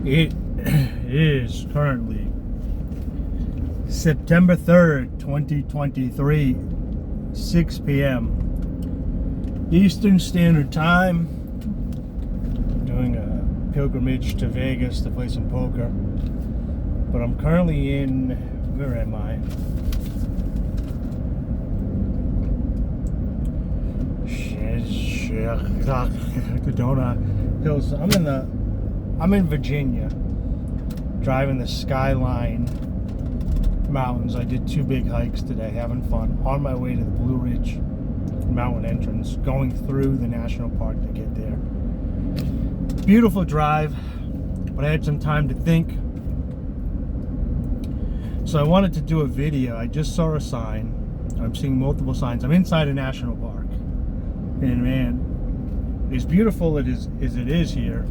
It is currently September 3rd, 2023, 6 p.m. Eastern Standard Time. Doing a pilgrimage to Vegas to play some poker. But I'm currently in, where am I? Sedona Hills. I'm in Virginia, driving the Skyline mountains. I did 2 big hikes today, having fun. On my way to the Blue Ridge mountain entrance, going through the national park to get there. Beautiful drive, but I had some time to think. So I wanted to do a video. I just saw a sign. I'm seeing multiple signs. I'm inside a national park. And man, as beautiful as it is here,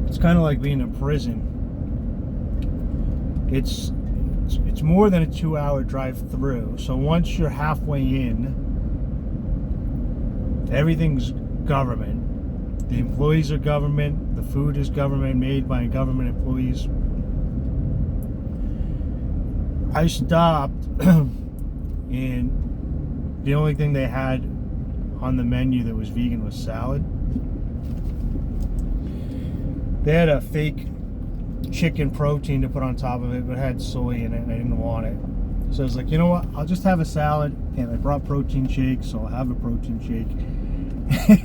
it's kind of like being in prison. It's more than a 2-hour drive through. So once you're halfway in, everything's government. The employees are government. The food is government, made by government employees. I stopped and the only thing they had on the menu that was vegan was salad. They had a fake chicken protein to put on top of it, but it had soy in it and I didn't want it. So I was like, you know what, I'll just have a salad, and I brought protein shakes, so I'll have a protein shake.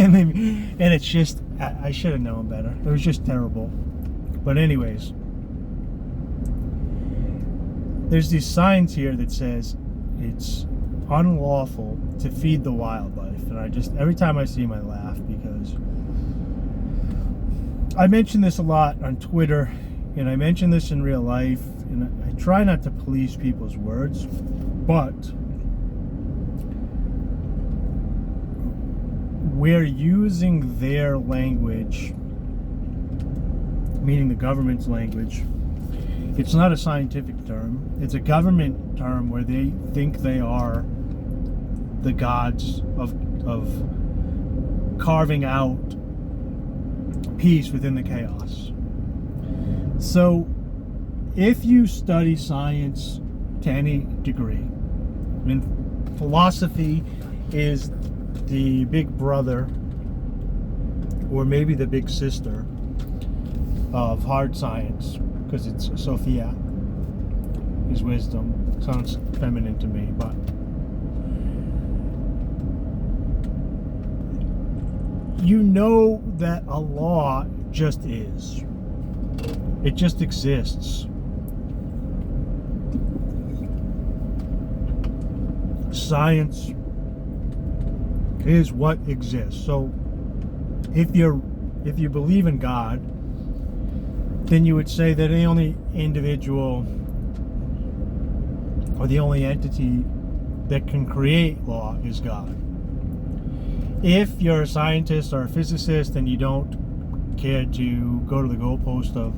and it's just, I should have known better. It was just terrible. But anyways, there's these signs here that says it's unlawful to feed the wildlife, and I just, every time I see them I laugh, because I mention this a lot on Twitter, and I mention this in real life, and I try not to police people's words, but we're using their language, meaning the government's language. It's not a scientific term. It's a government term where they think they are the gods of carving out peace within the chaos. So if you study science to any degree, I mean, philosophy is the big brother, or maybe the big sister, of hard science, because it's Sophia is wisdom. Sounds feminine to me, but you know that a law just is. It just exists. Science is what exists. So if you believe in God, then you would say that the only individual or the only entity that can create law is God. If you're a scientist or a physicist and you don't care to go to the goalpost of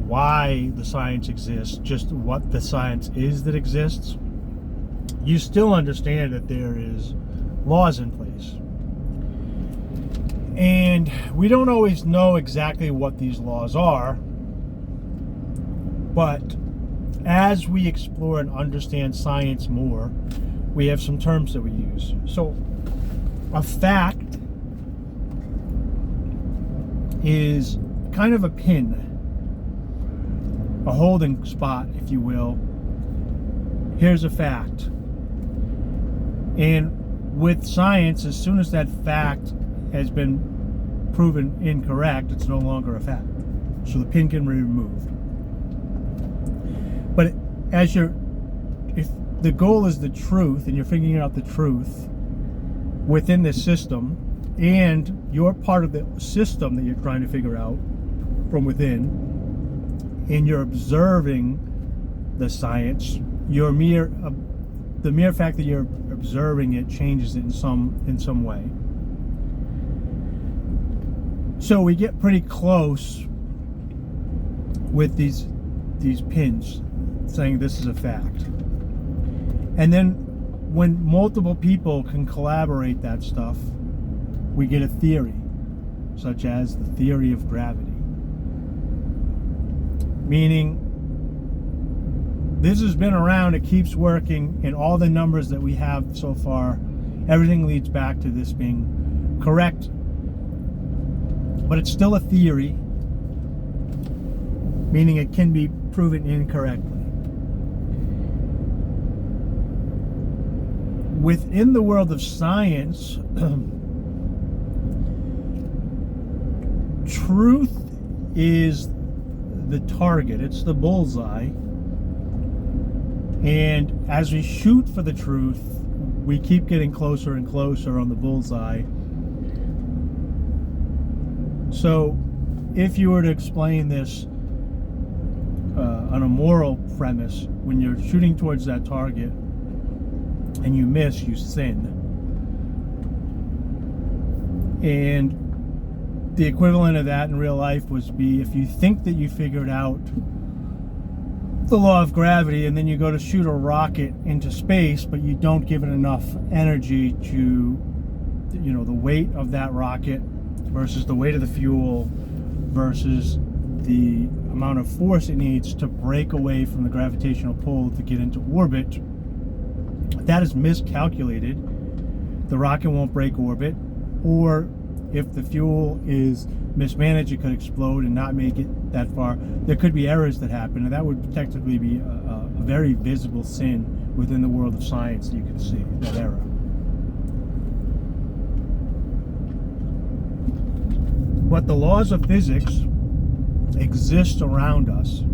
why the science exists, just what the science is that exists, you still understand that there is laws in place. And we don't always know exactly what these laws are, but as we explore and understand science more, we have some terms that we use. So a fact is kind of a pin, a holding spot, if you will. Here's a fact. And with science, as soon as that fact has been proven incorrect, it's no longer a fact. So the pin can be removed. But if the goal is the truth, and you're figuring out the truth within this system, and you're part of the system that you're trying to figure out from within, and you're observing the science, the mere fact that you're observing it changes it in some way. So we get pretty close with these pins saying this is a fact. And then when multiple people can collaborate that stuff, we get a theory. such as the theory of gravity. Meaning, this has been around, it keeps working, and all the numbers that we have so far, everything leads back to this being correct. But it's still a theory, meaning it can be proven incorrectly. Within the world of science, truth is the target, it's the bullseye. And as we shoot for the truth, we keep getting closer and closer on the bullseye. So, if you were to explain this on a moral premise, when you're shooting towards that target and you miss, you sin. And the equivalent of that in real life was be if you think that you figured out the law of gravity and then you go to shoot a rocket into space, but you don't give it enough energy to, the weight of that rocket versus the weight of the fuel versus the amount of force it needs to break away from the gravitational pull to get into orbit. That is miscalculated. The rocket won't break orbit, or if the fuel is mismanaged, it could explode and not make it that far. There could be errors that happen, and that would technically be a very visible sin within the world of science that you can see, that error. But the laws of physics exist around us.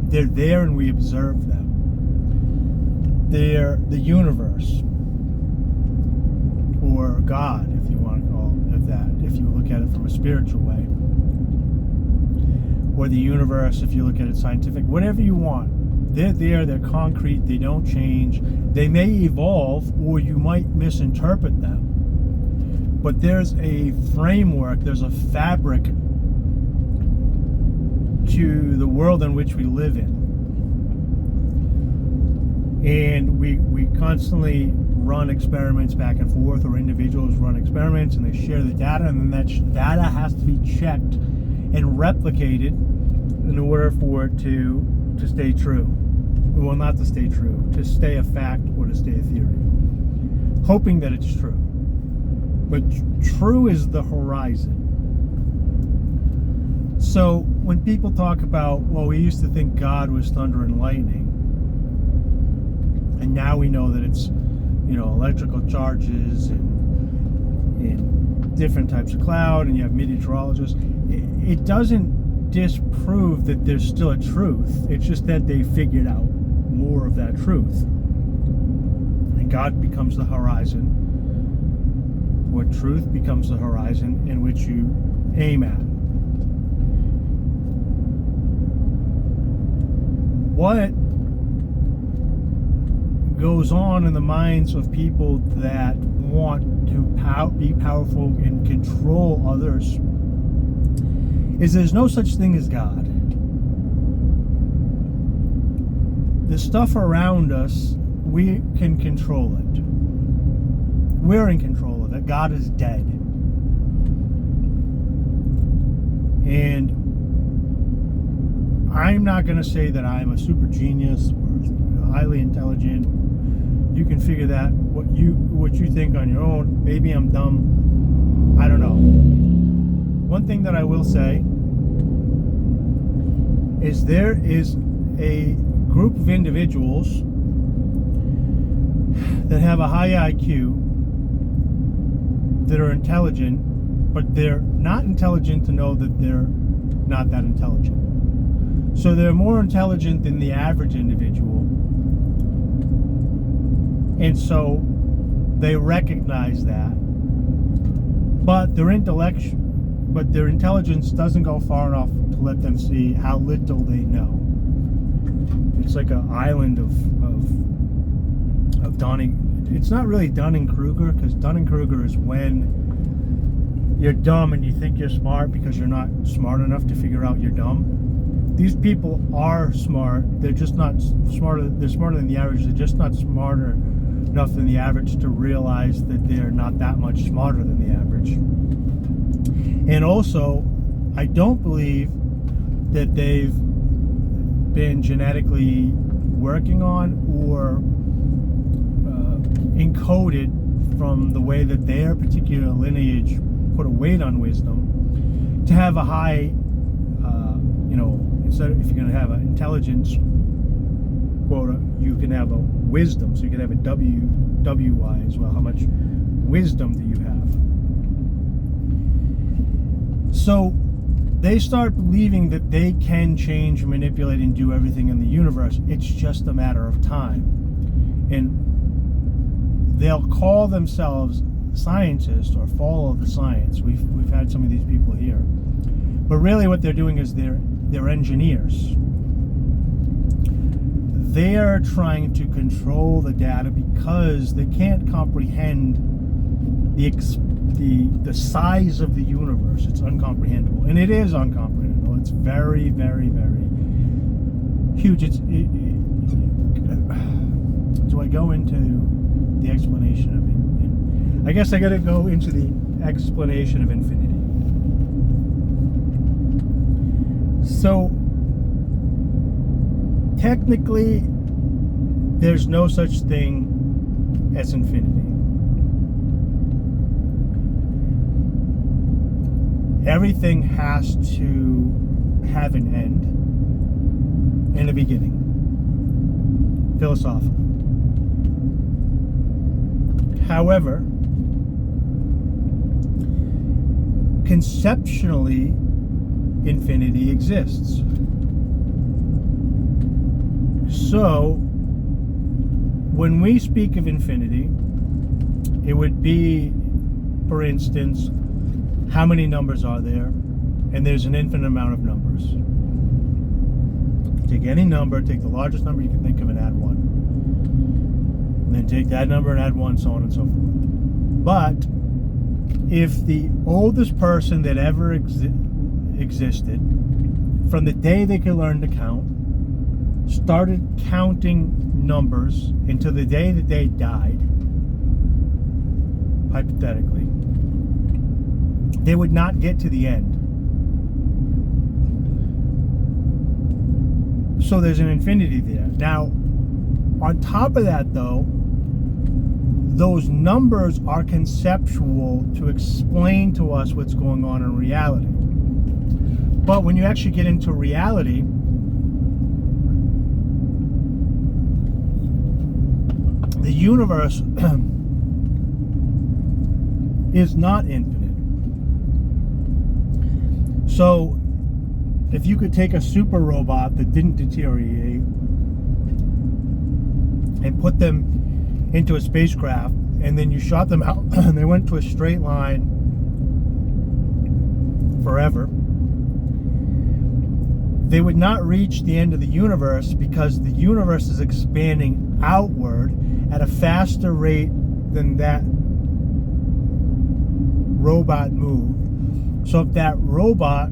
They're there and we observe them. They're the universe, or God, if you want to call it that, if you look at it from a spiritual way, or the universe, if you look at it scientific, whatever you want. They're there, they're concrete, they don't change. They may evolve, or you might misinterpret them. But there's a framework, there's a fabric to the world in which we live in. And we constantly run experiments back and forth, or individuals run experiments and they share the data, and then that data has to be checked and replicated in order for it to stay true. Well, not to stay true, to stay a fact or to stay a theory. Hoping that it's true. But true is the horizon. So when people talk about, well, we used to think God was thunder and lightning, and now we know that it's, electrical charges and different types of cloud, and you have meteorologists. It doesn't disprove that there's still a truth. It's just that they figured out more of that truth. And God becomes the horizon, or truth becomes the horizon in which you aim at. What goes on in the minds of people that want to be powerful and control others is there's no such thing as God. The stuff around us, we can control it. We're in control of it. God is dead. And I'm not going to say that I'm a super genius or highly intelligent. You can figure that what you think on your own. Maybe I'm dumb. I don't know. One thing that I will say is there is a group of individuals that have a high IQ that are intelligent, but they're not intelligent to know that they're not that intelligent. So they're more intelligent than the average individual. And so they recognize that. But their intelligence doesn't go far enough to let them see how little they know. It's like an island of Dunning. It's not really Dunning-Kruger, because Dunning-Kruger is when you're dumb and you think you're smart because you're not smart enough to figure out you're dumb. These people are smart. They're just not smarter. They're smarter than the average. They're just not smarter enough than the average to realize that they're not that much smarter than the average. And also, I don't believe that they've been genetically working on or encoded from the way that their particular lineage put a weight on wisdom to have a high, instead of, if you're going to have an intelligence quota, you can have a wisdom, so you can have a WY as well. How much wisdom do you have? So they start believing that they can change, manipulate, and do everything in the universe. It's just a matter of time. And they'll call themselves scientists or follow the science. We've had some of these people here. But really what they're doing is they're engineers. They're trying to control the data because they can't comprehend the size of the universe. It's uncomprehendable. And it is uncomprehendable. It's very, very, very huge. Do I go into the explanation of it? I guess I got to go into the explanation of infinity. So, technically, there's no such thing as infinity. Everything has to have an end and a beginning, philosophically. However, conceptually, infinity exists. So, when we speak of infinity, it would be, for instance, how many numbers are there? And there's an infinite amount of numbers. Take any number, take the largest number you can think of and add 1. And then take that number and add 1, so on and so forth. But if the oldest person that ever existed, from the day they could learn to count, started counting numbers until the day that they died, hypothetically, they would not get to the end. So there's an infinity there. Now, on top of that, though, those numbers are conceptual to explain to us what's going on in reality. But when you actually get into reality, the universe is not infinite. So, if you could take a super robot that didn't deteriorate and put them into a spacecraft, and then you shot them out and they went to a straight line forever, they would not reach the end of the universe because the universe is expanding outward at a faster rate than that robot moved. So if that robot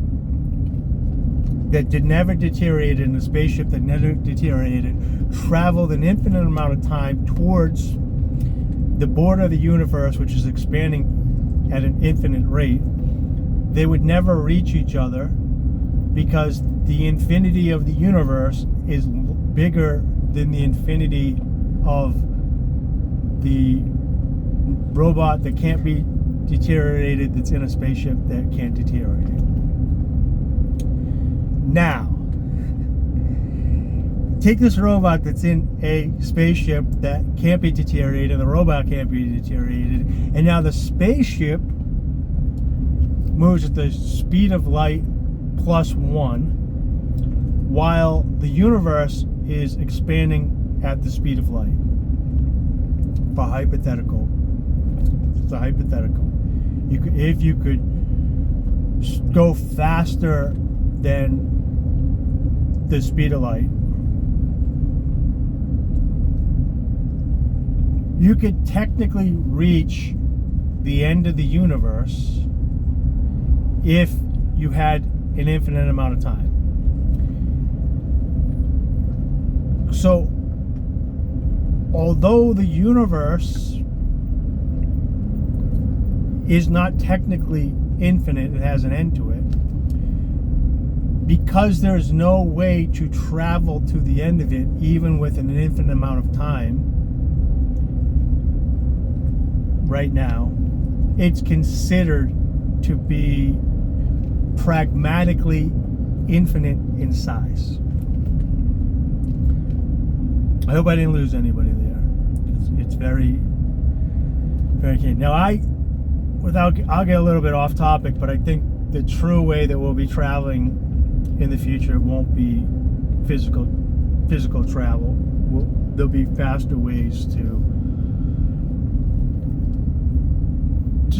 that never deteriorated in a spaceship that never deteriorated traveled an infinite amount of time towards the border of the universe, which is expanding at an infinite rate, they would never reach each other because the infinity of the universe is bigger than the infinity of the robot that can't be deteriorated, that's in a spaceship that can't deteriorate. Now, take this robot that's in a spaceship that can't be deteriorated, and the robot can't be deteriorated, and now the spaceship moves at the speed of light +1, while the universe is expanding at the speed of light. For hypothetical, it's a hypothetical. If you could go faster than the speed of light, you could technically reach the end of the universe if you had an infinite amount of time. So, although the universe is not technically infinite, it has an end to it. Because there's no way to travel to the end of it, even with an infinite amount of time, right now, it's considered to be pragmatically infinite in size. I hope I didn't lose anybody there. It's very, very key. Now, I'll get a little bit off topic, but I think the true way that we'll be traveling in the future won't be physical travel. There'll be faster ways to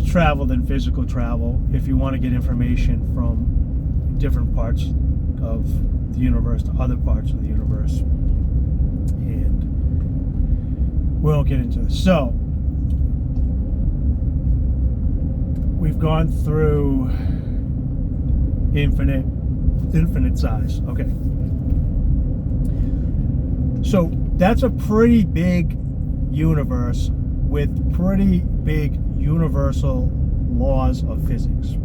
travel than physical travel if you want to get information from different parts of the universe to other parts of the universe. And we won't get into this. So we've gone through infinite size. Okay. So that's a pretty big universe with pretty big universal laws of physics.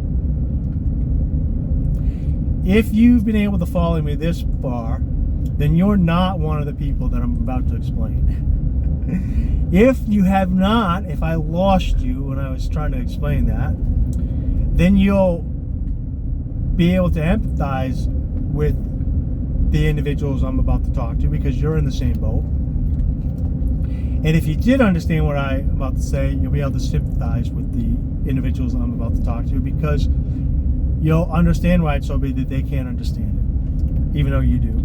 If you've been able to follow me this far, then you're not one of the people that I'm about to explain. If you have not, if I lost you when I was trying to explain that, then you'll be able to empathize with the individuals I'm about to talk to, because you're in the same boat. And if you did understand what I'm about to say, you'll be able to sympathize with the individuals I'm about to talk to, because you'll understand why it's so big that they can't understand it, even though you do.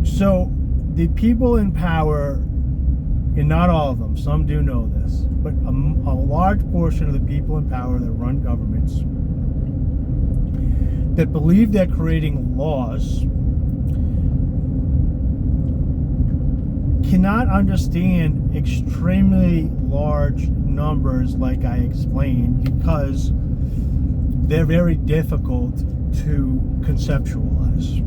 So the people in power, and not all of them, some do know this, but a large portion of the people in power that run governments, that believe they're creating laws, cannot understand extremely large numbers like I explained, because they're very difficult to conceptualize.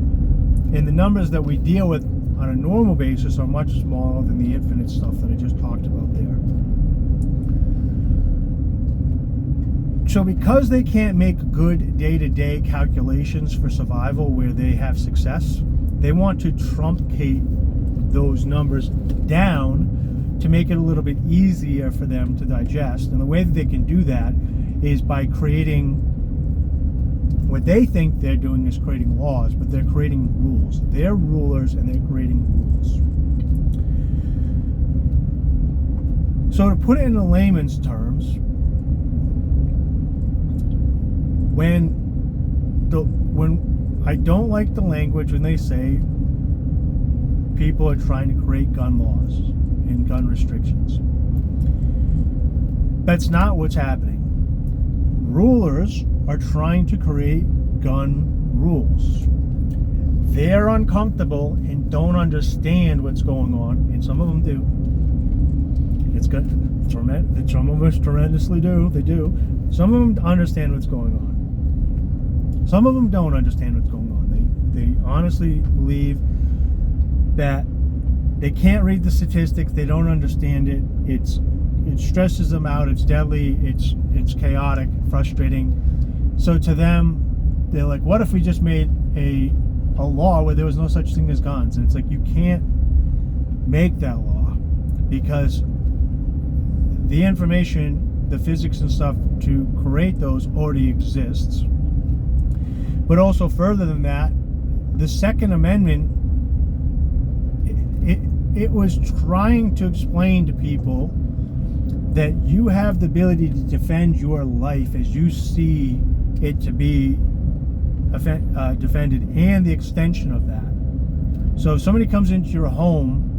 And the numbers that we deal with on a normal basis are much smaller than the infinite stuff that I just talked about there. So because they can't make good day-to-day calculations for survival where they have success, they want to truncate those numbers down to make it a little bit easier for them to digest. And the way that they can do that is by creating, what they think they're doing is creating laws, but they're creating rules. They're rulers and they're creating rules. So to put it in layman's terms, when I don't like the language when they say people are trying to create gun laws and gun restrictions. That's not what's happening. Rulers are trying to create gun rules. They're uncomfortable and don't understand what's going on, and some of them do. It's good. Some of us tremendously do. They do. Some of them understand what's going on. Some of them don't understand what's going on. They honestly believe that they can't read the statistics. They don't understand it. It stresses them out. It's deadly. It's chaotic, frustrating. So to them, they're like, what if we just made a law where there was no such thing as guns? And it's like, you can't make that law, because the information, the physics and stuff to create those already exists. But also further than that, the Second Amendment, it was trying to explain to people that you have the ability to defend your life as you see it to be defended, and the extension of that. So if somebody comes into your home,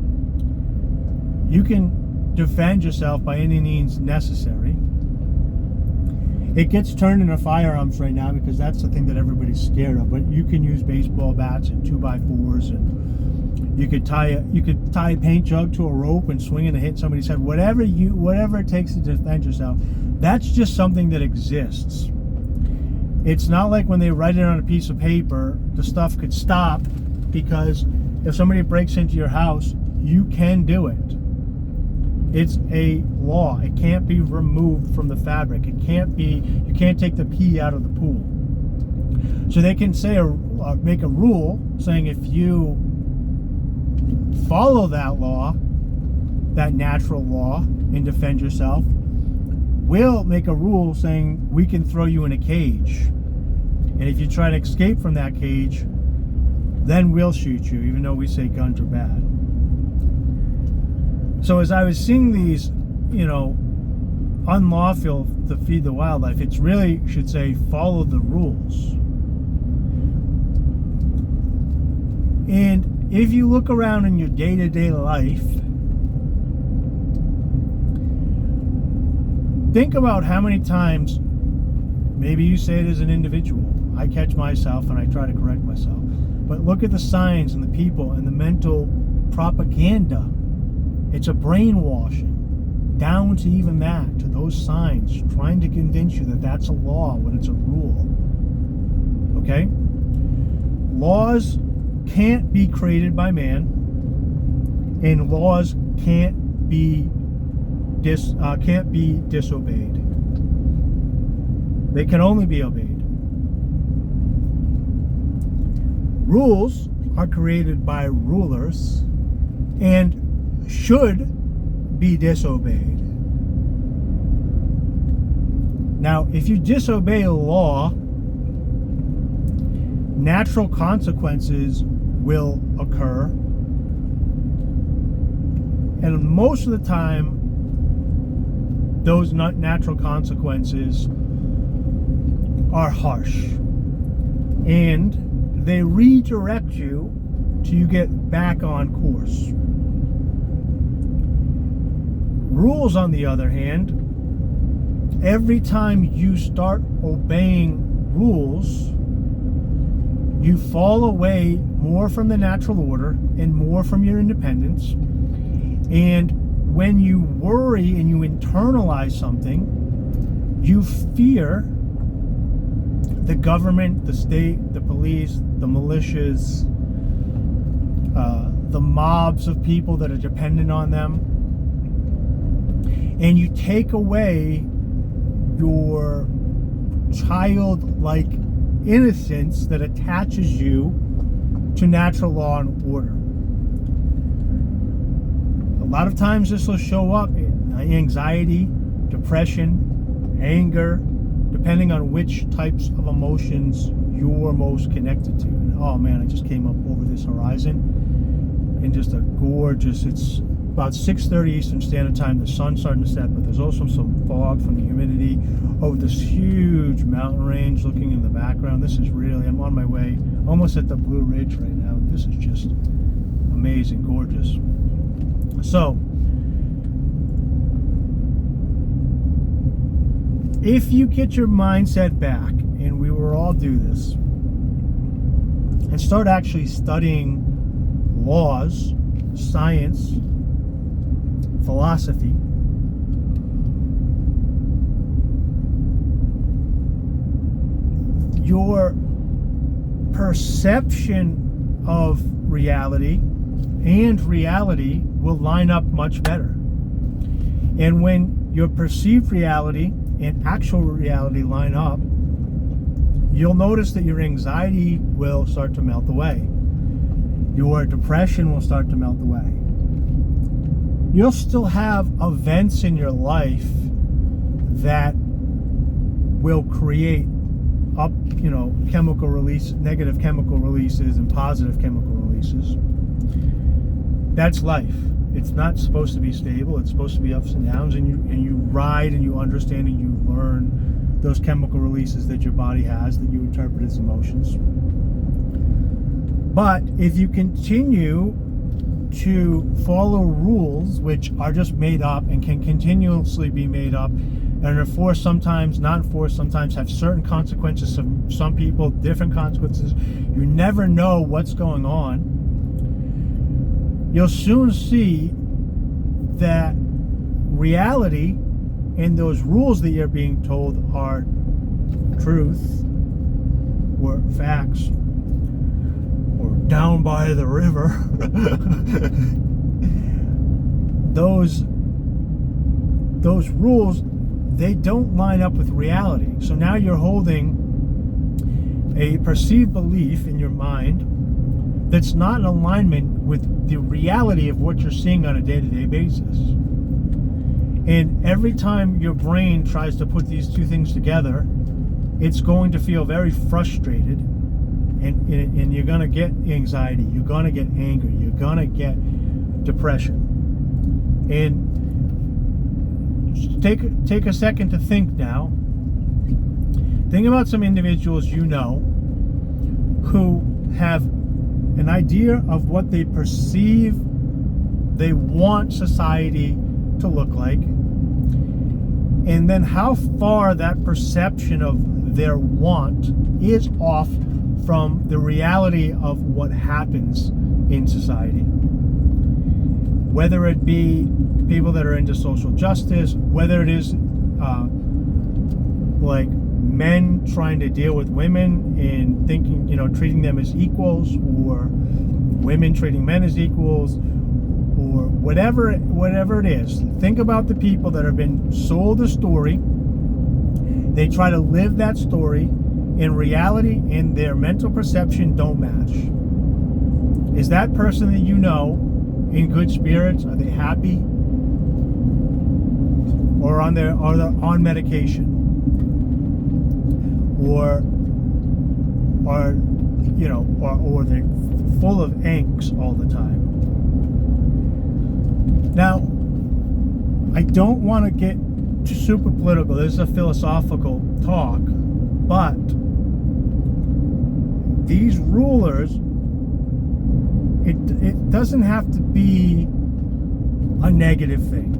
you can defend yourself by any means necessary. It gets turned into firearms right now because that's the thing that everybody's scared of. But you can use baseball bats and 2x4s, and you could tie a paint jug to a rope and swing it and hit somebody's head. Whatever it takes to defend yourself. That's just something that exists. It's not like when they write it on a piece of paper, the stuff could stop, because if somebody breaks into your house, you can do it. It's a law. It can't be removed from the fabric. You can't take the pea out of the pool. So they can say make a rule saying if you follow that law, that natural law, and defend yourself, we'll make a rule saying we can throw you in a cage. And if you try to escape from that cage, then we'll shoot you, even though we say guns are bad. So as I was seeing these, unlawful to feed the wildlife, it's really should say follow the rules. And if you look around in your day-to-day life, think about how many times, maybe you say it as an individual, I catch myself and I try to correct myself, but look at the signs and the people and the mental propaganda. It's a brainwashing down to even that, to those signs, trying to convince you that that's a law when it's a rule. Okay? Laws can't be created by man, and laws can't be disobeyed. They can only be obeyed. Rules are created by rulers and should be disobeyed. Now, if you disobey a law, natural consequences will occur. And most of the time, those natural consequences are harsh. And they redirect you till you get back on course. Rules, on the other hand, every time you start obeying rules, you fall away more from the natural order and more from your independence. And when you worry and you internalize something, you fear the government, the state, the police, the militias, the mobs of people that are dependent on them. And you take away your childlike innocence that attaches you to natural law and order. A lot of times this will show up in anxiety, depression, anger, depending on which types of emotions you're most connected to. And, oh man, I just came up over this horizon in just a gorgeous, it's about 6:30 Eastern Standard Time. The sun's starting to set, but there's also some fog from the humidity over this huge mountain range looking in the background. This is really, I'm on my way almost at the Blue Ridge right now. This is just amazing, gorgeous. So, if you get your mindset back, and we will all do this, and start actually studying laws, science, philosophy, your perception of reality and reality will line up much better. And when your perceived reality and actual reality line up, you'll notice that your anxiety will start to melt away. Your depression will start to melt away. You'll still have events in your life that will create chemical release, negative chemical releases and positive chemical releases. That's life. It's not supposed to be stable. It's supposed to be ups and downs, and you ride and you understand and you learn those chemical releases that your body has that you interpret as emotions. But if you continue to follow rules which are just made up and can continuously be made up and are enforced sometimes, not enforced sometimes, have certain consequences, some people different consequences, you never know what's going on, you'll soon see that reality and those rules that you're being told are truth or facts or down by the river, those those rules, they don't line up with reality. So now you're holding a perceived belief in your mind that's not in alignment with the reality of what you're seeing on a day-to-day basis. And every time your brain tries to put these two things together, it's going to feel very frustrated, and you're going to get anxiety, you're going to get anger, you're going to get depression. And take a second to think now. Think about some individuals you know who have an idea of what they perceive they want society to look like, and then how far that perception of their want is off from the reality of what happens in society. Whether it be people that are into social justice, whether it is like men trying to deal with women and thinking, treating them as equals, or women treating men as equals, or whatever it is. Think about the people that have been sold a story. They try to live that story. In reality and their mental perception don't match. Is that person that you know in good spirits? Are they happy? Or are they on medication? Or they're full of angst all the time? Now, I don't want to get too super political. This is a philosophical talk, but these rulers, it doesn't have to be a negative thing.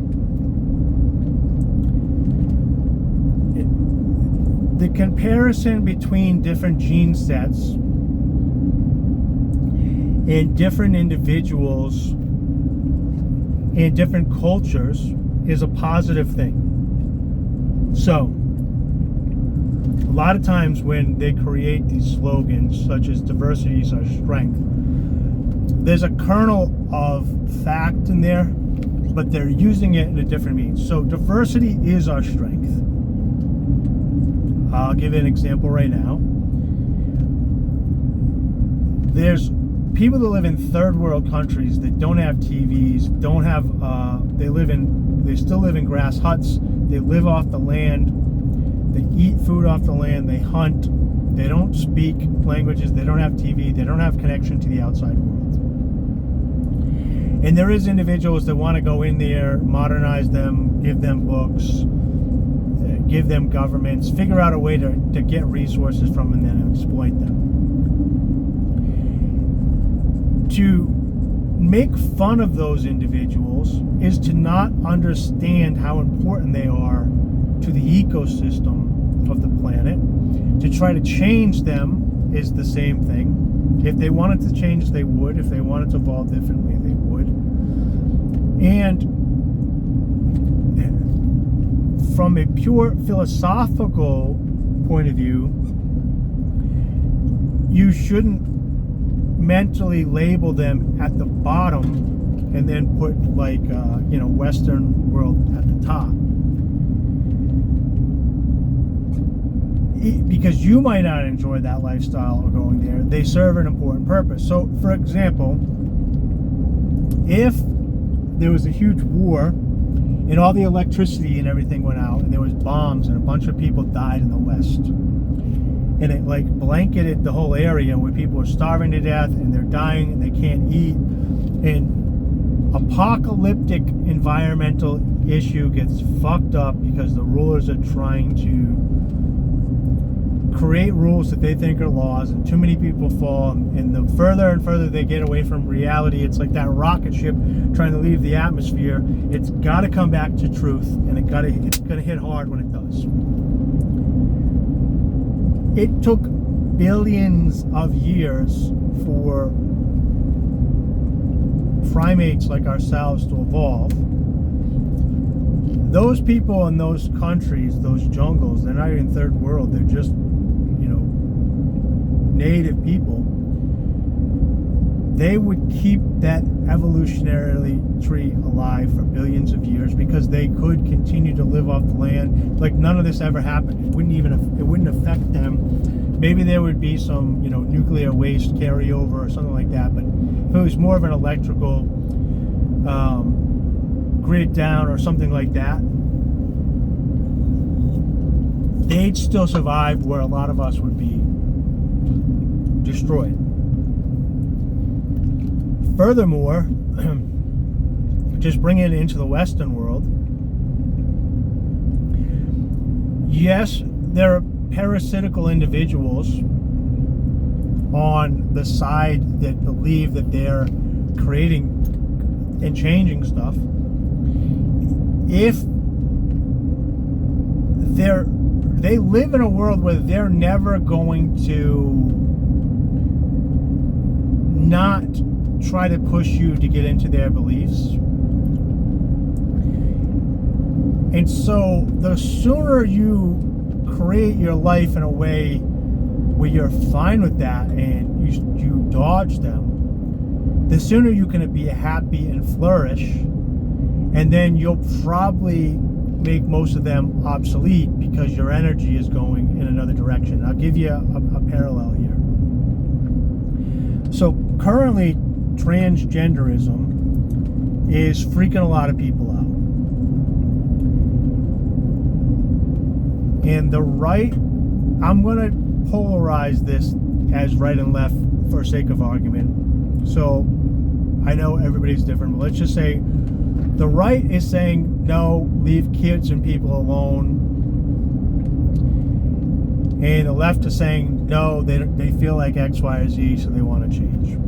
The comparison between different gene sets and different individuals in different cultures is a positive thing. So, a lot of times when they create these slogans such as diversity is our strength, there's a kernel of fact in there, but they're using it in a different means. So diversity is our strength. I'll give you an example right now. There's people that live in third world countries that don't have TVs, they still live in grass huts, they live off the land, they eat food off the land, they hunt, they don't speak languages, they don't have TV, they don't have connection to the outside world. And there is individuals that want to go in there, modernize them, give them books, give them governments, figure out a way to get resources from them and then exploit them. To make fun of those individuals is to not understand how important they are to the ecosystem of the planet. To try to change them is the same thing. If they wanted to change, they would. If they wanted to evolve differently, they would. And from a pure philosophical point of view, you shouldn't mentally label them at the bottom and then put Western world at the top. Because you might not enjoy that lifestyle or going there. They serve an important purpose. So, for example, if there was a huge war and all the electricity and everything went out and there was bombs and a bunch of people died in the West, and it blanketed the whole area where people are starving to death and they're dying and they can't eat, and apocalyptic environmental issue gets fucked up because the rulers are trying to create rules that they think are laws, and too many people fall, and the further and further they get away from reality, it's like that rocket ship trying to leave the atmosphere. It's got to come back to truth, and it's going to hit hard when it does. It took billions of years for primates like ourselves to evolve. Those people in those countries, those jungles, they're not even third world, they're just native people. they would keep that evolutionary tree alive for billions of years because they could continue to live off the land like none of this ever happened. It wouldn't affect them. Maybe there would be some, nuclear waste carryover or something like that, but if it was more of an electrical grid down or something like that, they'd still survive where a lot of us would be destroyed. Furthermore, just bringing it into the Western world, yes, there are parasitical individuals on the side that believe that they're creating and changing stuff. If they live in a world where they're never going to not try to push you to get into their beliefs. And so the sooner you create your life in a way where you're fine with that and you dodge them, the sooner you can be happy and flourish, and then you'll probably make most of them obsolete because your energy is going in another direction. I'll give you a parallel here. So currently, transgenderism is freaking a lot of people out. And the right, I'm going to polarize this as right and left for sake of argument. So I know everybody's different, but let's just say the right is saying, no, leave kids and people alone. And the left is saying, no, they feel like X, Y, or Z, so they want to change.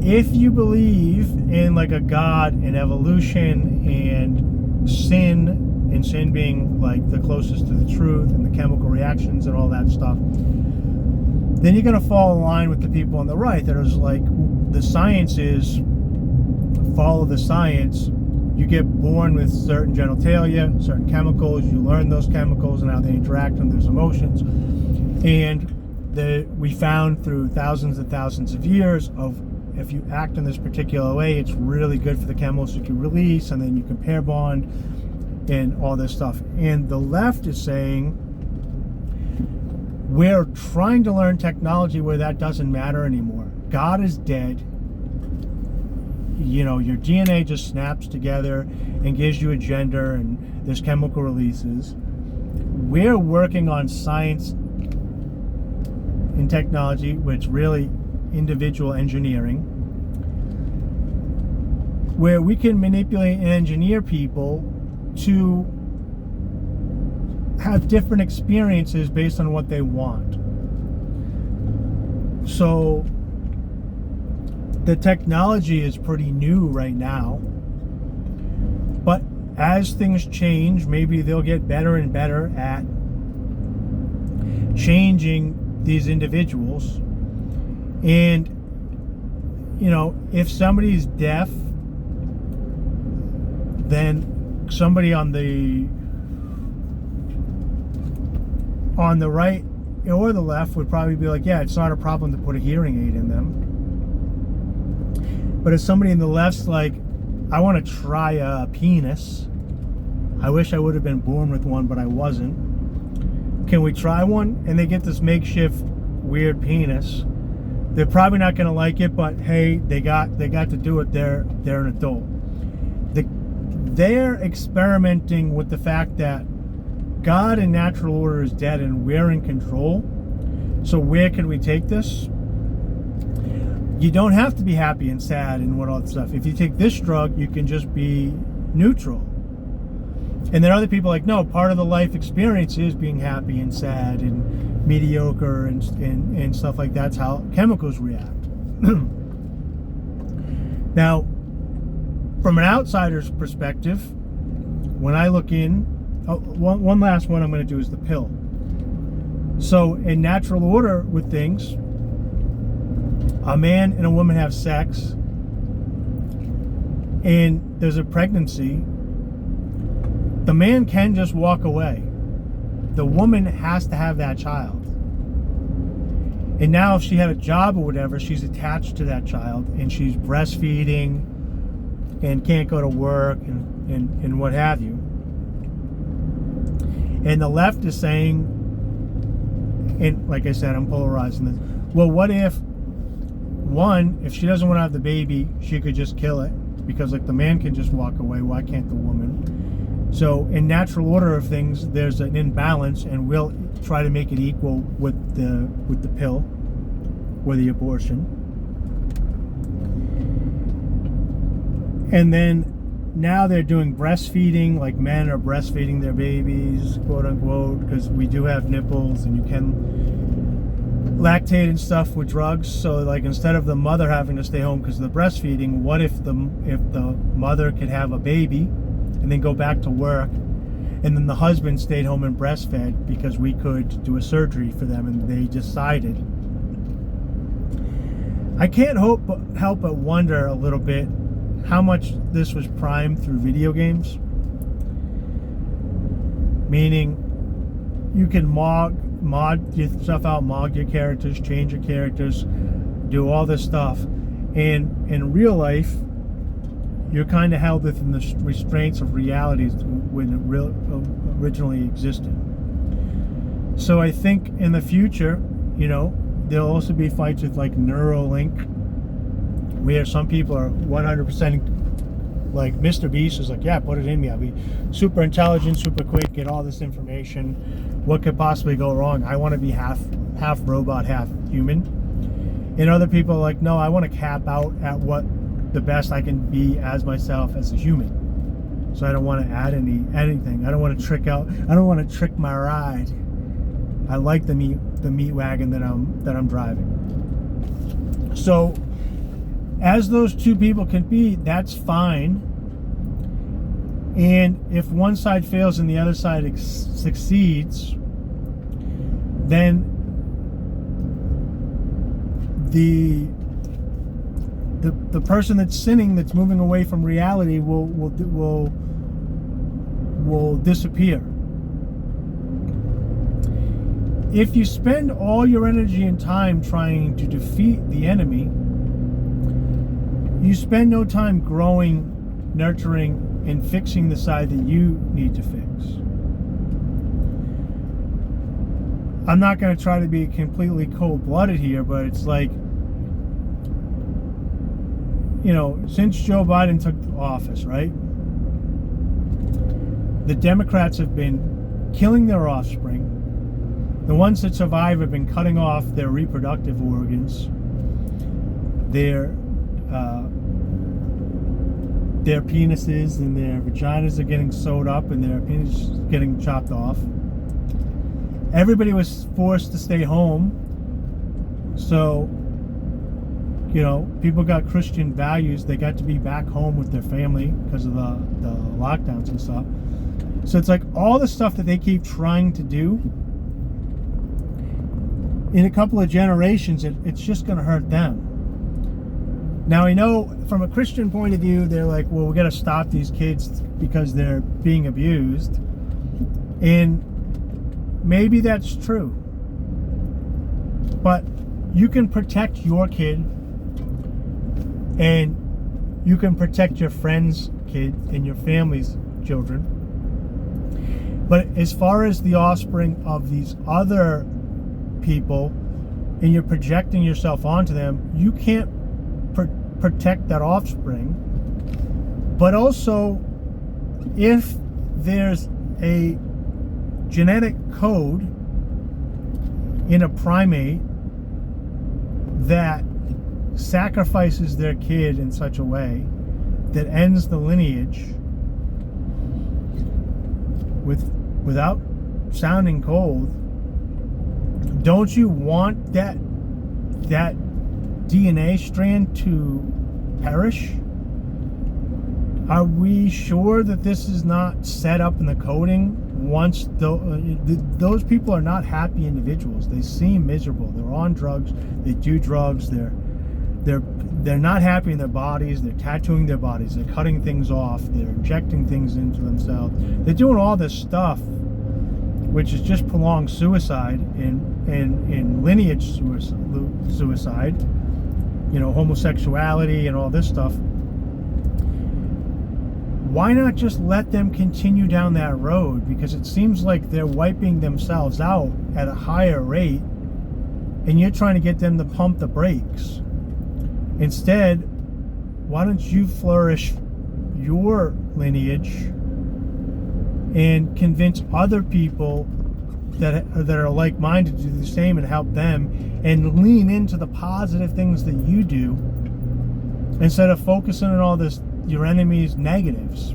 If you believe in like a God and evolution and sin being like the closest to the truth and the chemical reactions and all that stuff, then you're going to fall in line with the people on the right that is like, the science is follow the science. You get born with certain genitalia, certain chemicals, you learn those chemicals and how they interact and there's emotions. And we found through thousands and thousands of years of if you act in this particular way, it's really good for the chemicals you can release, and then you can pair bond and all this stuff. And the left is saying we're trying to learn technology where that doesn't matter anymore. God is dead. Your DNA just snaps together and gives you a gender, and there's chemical releases. We're working on science and technology, which really individual engineering, where we can manipulate and engineer people to have different experiences based on what they want. So the technology is pretty new right now, but as things change, maybe they'll get better and better at changing these individuals. And if somebody's deaf, then somebody on the right or the left would probably be like, yeah, it's not a problem to put a hearing aid in them. But if somebody in the left's like, I want to try a penis, I wish I would have been born with one, but I wasn't, can we try one? And they get this makeshift weird penis. They're probably not going to like it, but hey, they got to do it. They're an adult. They're experimenting with the fact that God and natural order is dead and we're in control. So where can we take this? You don't have to be happy and sad and all that stuff. If you take this drug, you can just be neutral. And then other people are like, no, part of the life experience is being happy and sad and mediocre and stuff like that's how chemicals react. Now, from an outsider's perspective, when I look in, one last one I'm going to do is the pill. So in natural order with things, a man and a woman have sex and there's a pregnancy, the man can just walk away. The woman has to have that child. And now if she had a job or whatever, she's attached to that child, and she's breastfeeding and can't go to work and what have you. And the left is saying, and like I said, I'm polarizing this. Well, what if, one, if she doesn't want to have the baby, she could just kill it, because like the man can just walk away. Why can't the woman? So in natural order of things, there's an imbalance, and we'll try to make it equal with the pill or the abortion. And then now they're doing breastfeeding, like men are breastfeeding their babies, quote unquote, because we do have nipples and you can lactate and stuff with drugs. So like instead of the mother having to stay home because of the breastfeeding, what if the mother could have a baby and then go back to work, and then the husband stayed home and breastfed because we could do a surgery for them, and they decided. I can't help but wonder a little bit how much this was primed through video games. Meaning, you can mod your stuff out, mod your characters, change your characters, do all this stuff. And in real life, you're kind of held within the restraints of realities when it originally existed. So I think in the future, there'll also be fights with like Neuralink, where some people are 100% like Mr. Beast is like, yeah, put it in me. I'll be super intelligent, super quick, get all this information. What could possibly go wrong? I want to be half robot, half human. And other people are like, no, I want to cap out at what the best I can be as myself as a human. So I don't want to add anything. I don't want to trick out. I don't want to trick my ride. I like the meat wagon that I'm driving. So as those two people compete, that's fine. And if one side fails and the other side succeeds, then the person that's sinning, that's moving away from reality, will disappear. If you spend all your energy and time trying to defeat the enemy, you spend no time growing, nurturing, and fixing the side that you need to fix. I'm not going to try to be completely cold-blooded here, but it's like, since Joe Biden took office, right? The Democrats have been killing their offspring. The ones that survive have been cutting off their reproductive organs. Their penises and their vaginas are getting sewed up, and their penises getting chopped off. Everybody was forced to stay home. So, people got Christian values. They got to be back home with their family because of the lockdowns and stuff. So it's like all the stuff that they keep trying to do, in a couple of generations, it's just going to hurt them. Now, I know from a Christian point of view, they're like, well, we got to stop these kids because they're being abused. And maybe that's true. But you can protect your kid, and you can protect your friend's kid and your family's children. But as far as the offspring of these other people, and you're projecting yourself onto them, you can't protect that offspring. But also, if there's a genetic code in a primate that sacrifices their kid in such a way that ends the lineage, without sounding cold, don't you want that DNA strand to perish? Are we sure that this is not set up in the coding? Once those people are not happy individuals. They seem miserable. They're on drugs. They do drugs. They're not happy in their bodies. They're tattooing their bodies. They're cutting things off. They're injecting things into themselves. They're doing all this stuff which is just prolonged suicide and lineage suicide, homosexuality and all this stuff, why not just let them continue down that road? Because it seems like they're wiping themselves out at a higher rate, and you're trying to get them to pump the brakes. Instead, why don't you flourish your lineage and convince other people that are like-minded to do the same and help them, and lean into the positive things that you do instead of focusing on all this, your enemy's negatives.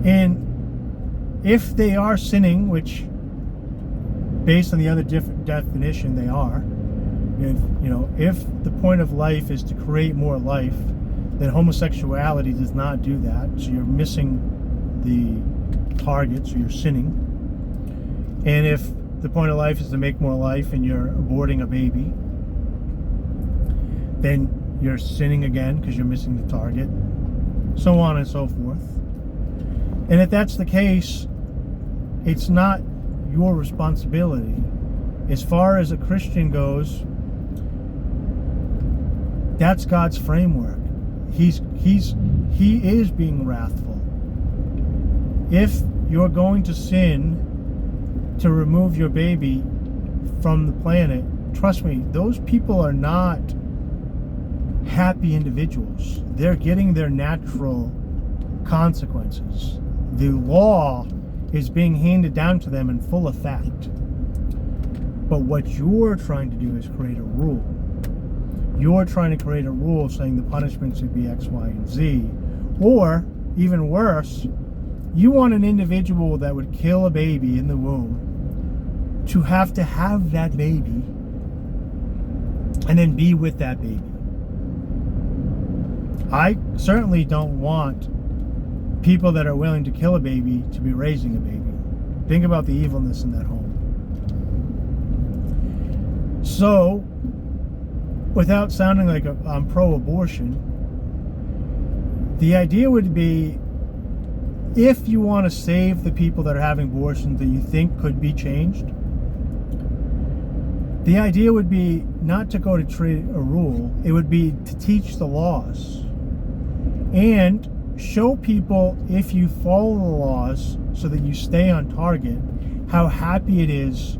And if they are sinning, which based on the other different definition they are, if the point of life is to create more life, then homosexuality does not do that. So you're missing the target, so you're sinning. And if the point of life is to make more life and you're aborting a baby, then you're sinning again because you're missing the target, so on and so forth. And if that's the case, it's not your responsibility. As far as a Christian goes, that's God's framework. He is being wrathful. If you're going to sin to remove your baby from the planet, trust me, those people are not happy individuals. They're getting their natural consequences. The law is being handed down to them in full effect. But what you're trying to do is create a rule. You're trying to create a rule saying the punishment should be X, Y, and Z. Or, even worse, you want an individual that would kill a baby in the womb to have that baby and then be with that baby. I certainly don't want people that are willing to kill a baby to be raising a baby. Think about the evilness in that home. So, without sounding like I'm pro-abortion, the idea would be, if you want to save the people that are having abortions that you think could be changed, the idea would be not to go to treat a rule, it would be to teach the laws and show people, if you follow the laws so that you stay on target, how happy it is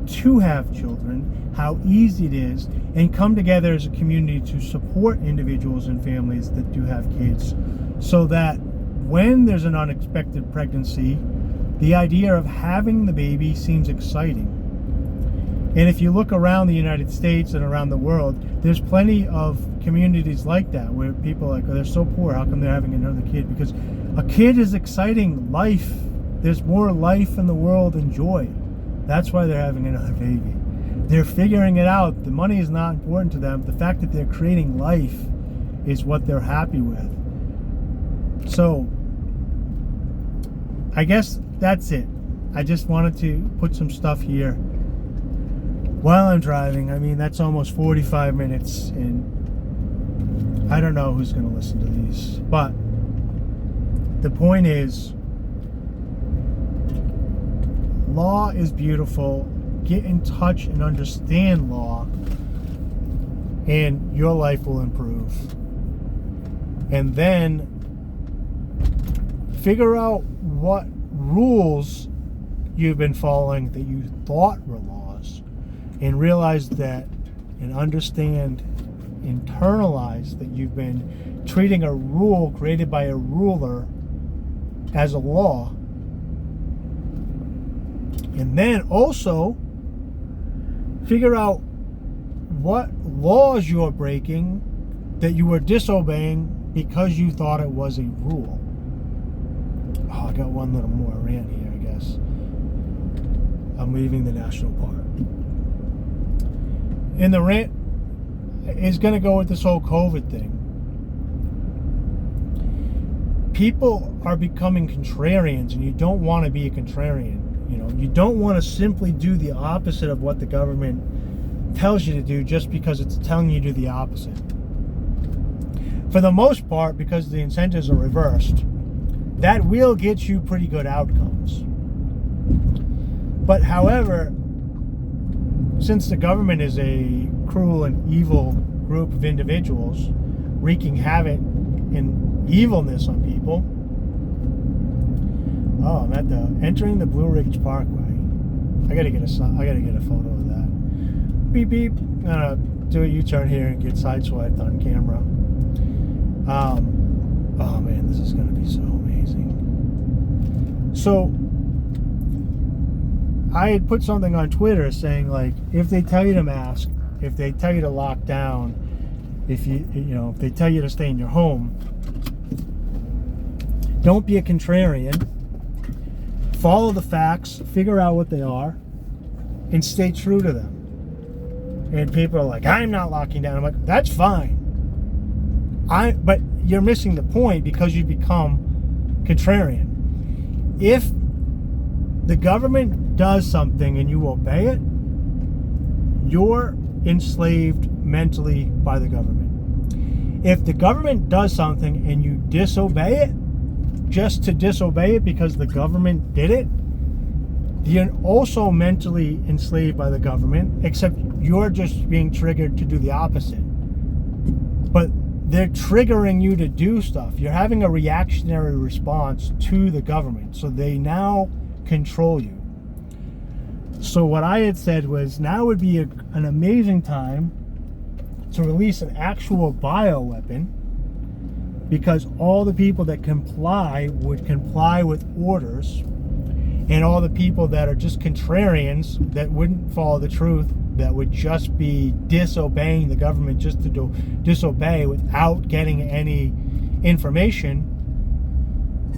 to have children, how easy it is, and come together as a community to support individuals and families that do have kids, so that when there's an unexpected pregnancy, the idea of having the baby seems exciting. And if you look around the United States and around the world, there's plenty of communities like that where people are like, oh, they're so poor, how come they're having another kid? Because a kid is exciting. Life, there's more life in the world and joy. That's why they're having another baby. They're figuring it out. The money is not important to them. The fact that they're creating life is what they're happy with. So, I guess that's it. I just wanted to put some stuff here while I'm driving. I mean, that's almost 45 minutes, and I don't know who's going to listen to these. But the point is, law is beautiful. Get in touch and understand law, and your life will improve. And then figure out what rules you've been following that you thought were laws, and realize that, and understand, internalize that you've been treating a rule created by a ruler as a law. And then also figure out what laws you're breaking that you were disobeying because you thought it was a rule. Oh, I got one little more rant here, I guess. I'm leaving the national park. And the rant is going to go with this whole COVID thing. People are becoming contrarians, and you don't want to be a contrarian. You don't want to simply do the opposite of what the government tells you to do just because it's telling you to do the opposite. For the most part, because the incentives are reversed, that will get you pretty good outcomes. But however, since the government is a cruel and evil group of individuals wreaking havoc and evilness on people. Oh, I'm at entering the Blue Ridge Parkway. I gotta get a photo of that. Beep beep. I'm gonna do a U-turn here and get sideswiped on camera. Oh man, this is gonna be so amazing. So I had put something on Twitter saying, like, if they tell you to mask, if they tell you to lock down, if if they tell you to stay in your home, don't be a contrarian. Follow the facts, figure out what they are, and stay true to them. And people are like, I'm not locking down. I'm like, that's fine. But you're missing the point because you become contrarian. If the government does something and you obey it, you're enslaved mentally by the government. If the government does something and you disobey it, just to disobey it because the government did it, you're also mentally enslaved by the government, except you're just being triggered to do the opposite. But they're triggering you to do stuff. You're having a reactionary response to the government, so they now control you. So what I had said was, now would be an amazing time to release an actual bioweapon, because all the people that comply would comply with orders, and all the people that are just contrarians that wouldn't follow the truth, that would just be disobeying the government just to disobey without getting any information,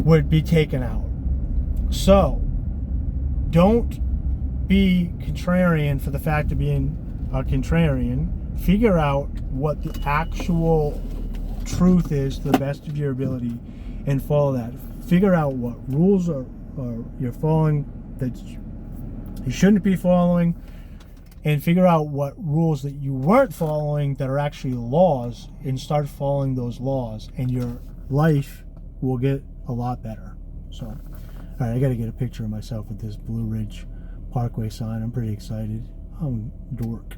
would be taken out. So don't be contrarian for the fact of being a contrarian. Figure out what the actual truth is to the best of your ability and follow that. Figure out what rules are you're following that you shouldn't be following, and figure out what rules that you weren't following that are actually laws, and start following those laws, and your life will get a lot better. So, all right, I got to get a picture of myself with this Blue Ridge Parkway sign. I'm pretty excited. I'm a dork.